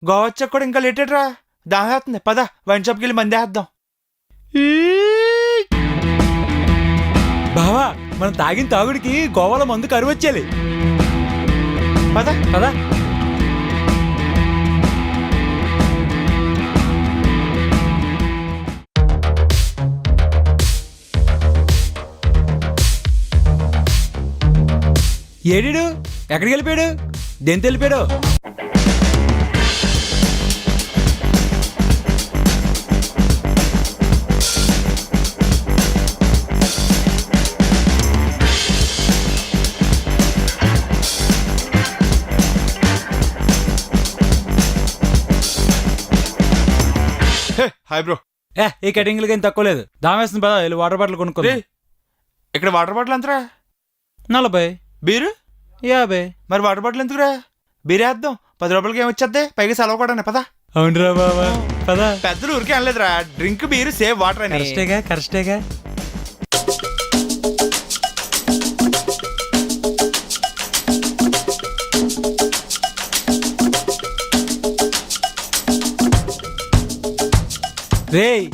గోవా వచ్చాక కూడా ఇంకా లేటెడ్ రా. దాహేస్తుంది, పద వైన్ షాప్కి వెళ్ళి మంది వేద్దాం. బావా మనం తాగిన తాగుడికి గోవాలో మందు కరువు వచ్చేయాలి. పద కదా ఏడీడు ఎక్కడికి వెళ్ళిపోయాడు? దేంతో వెళ్ళిపోయాడు? Hi bro. ఈ కటింగ్లకి ఏం తక్కువ లేదు. దామేస్తుంది పదా, వెళ్ళి వాటర్ బాటిల్ కొనుక్కో. ఇక్కడ వాటర్ బాటిల్ ఎంతరా? 40. బీరు 50. మరి వాటర్ బాటిల్ ఎందుకురా? బీర్ వేద్దాం, 10 రూపాయలకి ఏమొచ్చేద్దే, పైగా సెలవు కూడా పదా. అవునరా బాబా పదా. పెద్దలు ఊరికే అనలేదురా, డ్రింక్ బీరు సేవ్ వాటర్ అని. కరెక్టేగా. రేయ్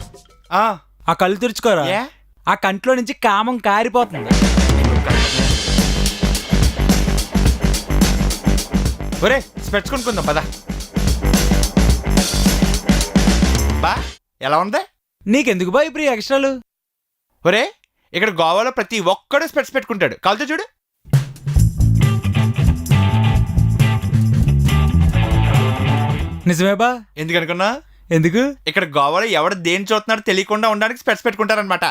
ఆ కళ్ళు తెరుచుకోరా. ఆ కంట్లో నుంచి కామం కారిపోతుంది. ఒరే స్పెట్స్ కొనుక్కుందాం పదా. బా ఎలా ఉంది? నీకెందుకు బా ఇప్పుడు ఎక్స్ట్రాలు? ఒరే ఇక్కడ గోవాలో ప్రతి ఒక్కడు స్పెట్స్ పెట్టుకుంటాడు, కాలుతో చూడు. నిజమే బా. ఎందుకనుకున్నా? ఎందుకు? ఇక్కడ గోవాలో ఎవడు దేని చూస్తున్నాడో తెలియకుండా ఉండడానికి స్పెట్స్ పెట్టుకుంటారనమాట.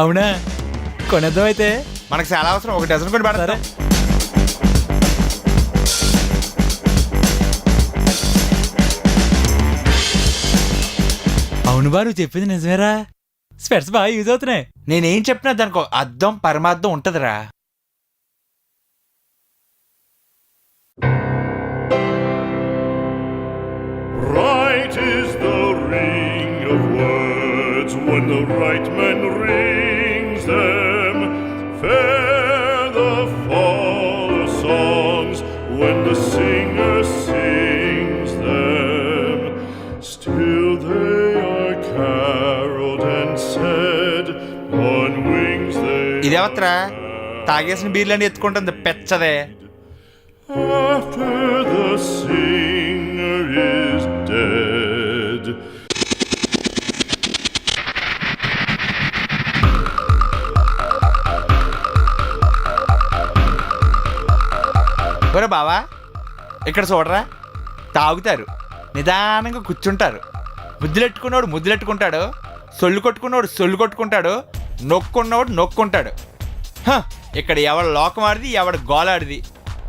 అవునా? కొనేద్దాం అయితే. మనకు చాలా అవసరం, 1 డజన్ కూడా పెడతారా? అవును బా, నువ్వు చెప్పింది నిజమేరా. స్పెట్స్ బాగా యూజ్ అవుతున్నాయి. నేనేం చెప్పినా దానికో అర్థం పరమార్థం ఉంటదిరా. Right is the ring of words when the right man rings them. Fair the fall of songs when the singer sings them. Still they are caroled and said on wings they. ఇదేవత్రా తాగేసిన బీర్లని ఎత్తుకుంటుంది పెచ్చదే. After the singer is dead. ఒరే బావా ఇక్కడ చూడరా, తాగుతారు, నిదానంగా కూర్చుంటారు, ముద్దులెట్టుకున్నవాడు ముద్దులెట్టుకుంటాడు, సొల్లు కొట్టుకున్నవాడు సొల్లు కొట్టుకుంటాడు, నొక్కున్నవాడు నొక్కుంటాడు. ఇక్కడ ఎవడు లోకం ఆడిది, ఎవడు గోలాడిది.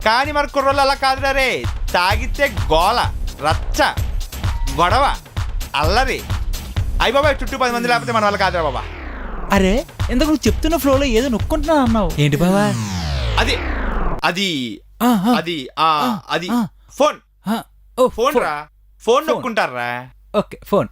కానీ మన కుర్రోళ్ళు అలా కాదురా రే. తాగితే గోల, రచ్చ, గొడవ, అల్లరి. అయ్యి బాబాయ్ చుట్టూ 10 మంది లేకపోతే మన వాళ్ళు కాదురా బాబా. అరే ఎందుకు నువ్వు చెప్తున్న ఫ్లోలో ఏదో నొక్కుంటున్నా అన్నావు ఏంటి బావా? అది అది అది అది ఫోన్. ఫోన్ రా, ఫోన్ నొక్కుంటారా. Okay phone.